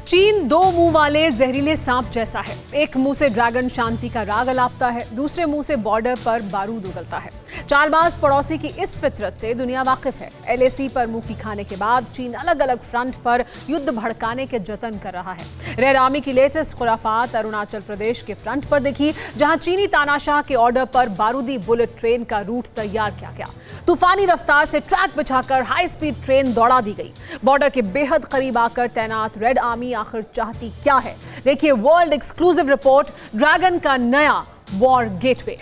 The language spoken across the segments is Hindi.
चीन दो मुंह वाले जहरीले सांप जैसा है। एक मुंह से ड्रैगन शांति का राग अलापता है, दूसरे मुंह से बॉर्डर पर बारूद उगलता है। चालबाज पड़ोसी की इस फितरत से दुनिया वाकिफ है। एलएसी पर मुंह खाने के बाद चीन अलग अलग फ्रंट पर युद्ध भड़काने के जतन कर रहा है। रेड आर्मी की लेटेस्ट खुराफात अरुणाचल प्रदेश के फ्रंट पर दिखी, जहां चीनी तानाशाह के ऑर्डर पर बारूदी बुलेट ट्रेन का रूट तैयार किया गया। तूफानी रफ्तार से ट्रैक बिछाकर हाई स्पीड ट्रेन दौड़ा दी गई। बॉर्डर के बेहद करीब आकर तैनात रेड आर्मी आखिर चाहती क्या है, देखिए वर्ल्ड एक्सक्लूसिव रिपोर्ट ड्रैगन का नया war gateway.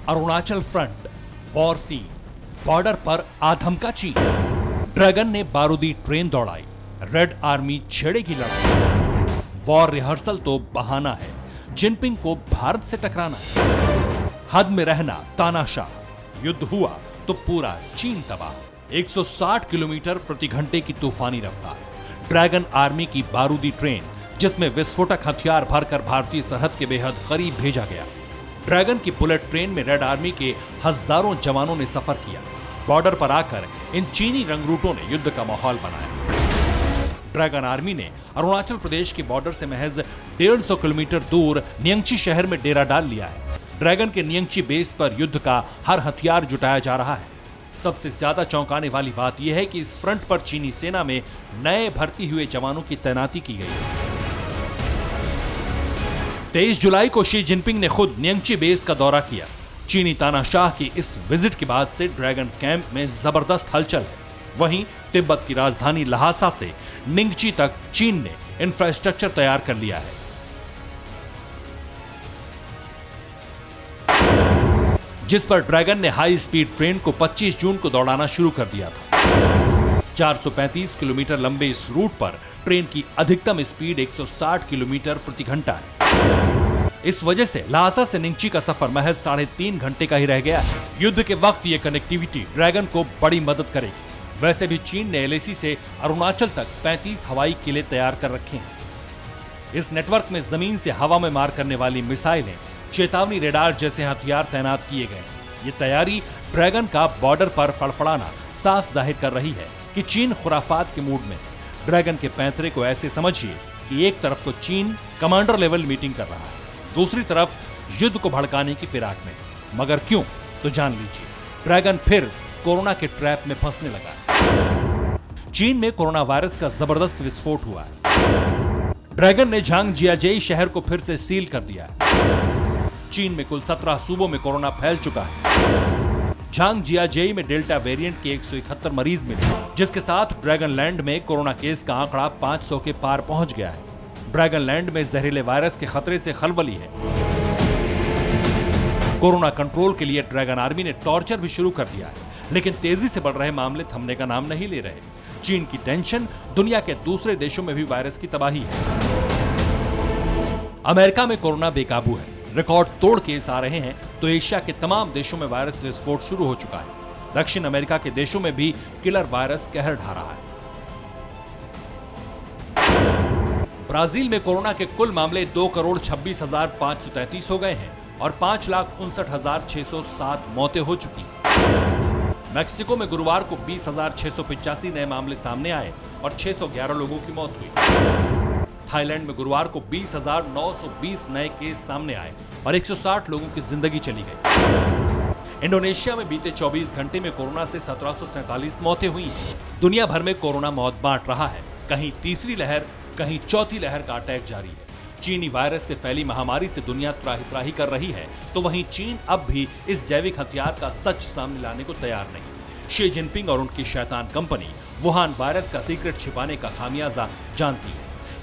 Arunachal front, war scene, border पर आधम का चीन। ड्रैगन ने बारूदी ट्रेन दौड़ाई, रेड आर्मी छेड़ेगी लड़ाई। वॉर रिहर्सल तो बहाना है, जिनपिंग को भारत से टकराना है। हद में रहना तानाशाह, युद्ध हुआ तो पूरा चीन तबाह। 160 किलोमीटर प्रति घंटे की तूफानी रफ्तार, ड्रैगन आर्मी की बारूदी ट्रेन जिसमें विस्फोटक हथियार भरकर भारतीय सरहद के बेहद करीब भेजा गया। ड्रैगन की बुलेट ट्रेन में रेड आर्मी के हजारों जवानों ने सफर किया। बॉर्डर पर आकर इन चीनी रंगरूटों ने युद्ध का माहौल बनाया। ड्रैगन आर्मी ने अरुणाचल प्रदेश के बॉर्डर से महज 150 किलोमीटर दूर नियंगची शहर में डेरा डाल लिया है। ड्रैगन के नियंगची बेस पर युद्ध का हर हथियार जुटाया जा रहा है। सबसे ज्यादा चौंकाने वाली बात यह है कि इस फ्रंट पर चीनी सेना में नए भर्ती हुए जवानों की तैनाती की गई है। 23 जुलाई को शी जिनपिंग ने खुद नियंगची बेस का दौरा किया। चीनी तानाशाह की इस विजिट के बाद से ड्रैगन कैंप में जबरदस्त हलचल है। वहीं तिब्बत की राजधानी लहासा से निंगची तक चीन ने इंफ्रास्ट्रक्चर तैयार कर लिया है। जिस पर ड्रैगन ने हाई स्पीड ट्रेन को 25 जून को दौड़ाना शुरू कर दिया था। 435 किलोमीटर लंबे इस रूट पर ट्रेन की अधिकतम स्पीड 160 किलोमीटर प्रति घंटा है। इस वजह से लहासा से निंगची का सफर महज 3.5 घंटे का ही रह गया है। युद्ध के वक्त यह कनेक्टिविटी ड्रैगन को बड़ी मदद करेगी। वैसे भी चीन ने एलएसी से अरुणाचल तक 35 हवाई किले तैयार कर रखे हैं। इस नेटवर्क में जमीन से हवा में मार करने वाली मिसाइलें, चेतावनी रेडार जैसे हथियार तैनात किए गए। ये तैयारी ड्रैगन का बॉर्डर पर फड़फड़ाना साफ जाहिर कर रही है कि चीन खुराफात के मूड में। ड्रैगन के पैंतरे को ऐसे समझिए कि एक तरफ तो चीन कमांडर लेवल मीटिंग कर रहा है, दूसरी तरफ युद्ध को भड़काने की फिराक में। मगर क्यों, तो जान लीजिए। ड्रैगन फिर कोरोना के ट्रैप में फंसने लगा। चीन में कोरोना वायरस का जबरदस्त विस्फोट हुआ है। ड्रैगन ने झांगजियाजेई शहर को फिर से सील कर दिया है। चीन में कुल 17 सूबों में कोरोना फैल चुका है। झांगजियाजेई में डेल्टा वेरिएंट के 171 मरीज मिले, जिसके साथ ड्रैगन लैंड में कोरोना केस का आंकड़ा 500 के पार पहुंच गया है। ड्रैगन लैंड में जहरीले वायरस के खतरे से खलबली है। कोरोना कंट्रोल के लिए ड्रैगन आर्मी ने टॉर्चर भी शुरू कर दिया है, लेकिन तेजी से बढ़ रहे मामले थमने का नाम नहीं ले रहे। चीन की टेंशन, दुनिया के दूसरे देशों में भी वायरस की तबाही है। अमेरिका में कोरोना बेकाबू है, रिकॉर्ड तोड़ केस आ रहे हैं, तो एशिया के तमाम देशों में वायरस विस्फोट शुरू हो चुका है। दक्षिण अमेरिका के देशों में भी किलर वायरस कहर ढा रहा है। ब्राजील में कोरोना के कुल मामले 2,26,533 हो गए हैं और 5,59,607 मौतें हो चुकी। मैक्सिको में गुरुवार को 20,685 नए मामले सामने आए और 611 लोगों की मौत हुई। थाईलैंड में गुरुवार को 20,920 नए केस सामने आए और 160 लोगों की जिंदगी चली गई। इंडोनेशिया में बीते 24 घंटे में कोरोना से 1747 मौतें हुई। दुनिया भर में कोरोना मौत बांट रहा है। कहीं तीसरी लहर, कहीं चौथी लहर का अटैक जारी है। चीनी वायरस से फैली महामारी से दुनिया त्राही त्राही कर रही है, तो वहीं चीन अब भी इस जैविक हथियार का सच सामने लाने को तैयार नहीं। शी जिनपिंग और उनकी शैतान कंपनी वुहान वायरस का सीक्रेट छिपाने का खामियाजा जानती है।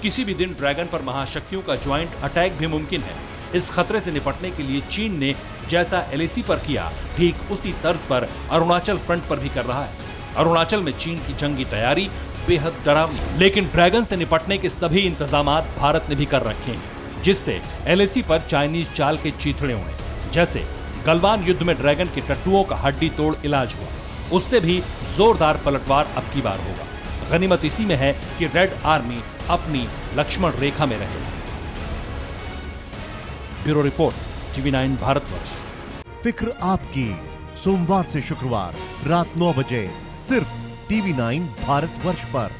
किसी भी दिन ड्रैगन पर महाशक्तियों का ज्वाइंट अटैक भी मुमकिन है। इस खतरे से निपटने के लिए चीन ने जैसा एलएसी पर किया, ठीक उसी तर्ज पर अरुणाचल फ्रंट पर भी कर रहा है। अरुणाचल में चीन की जंगी तैयारी बेहद डरावनी, लेकिन ड्रैगन से निपटने के सभी इंतजामात भारत ने भी कर रखे हैं, जिससे एलएसी पर चाइनीज चाल के चीथड़े उड़े। जैसे गलवान युद्ध में ड्रैगन के टट्टुओं का हड्डी तोड़ इलाज हुआ, उससे भी जोरदार पलटवार अब की बार होगा। गनीमत इसी में है कि रेड आर्मी अपनी लक्ष्मण रेखा में रहे। Bureau report, TV9 Bharatvarsh. फिक्र आपकी, सोमवार से शुक्रवार रात 9 बजे सिर्फ TV9 भारतवर्ष पर।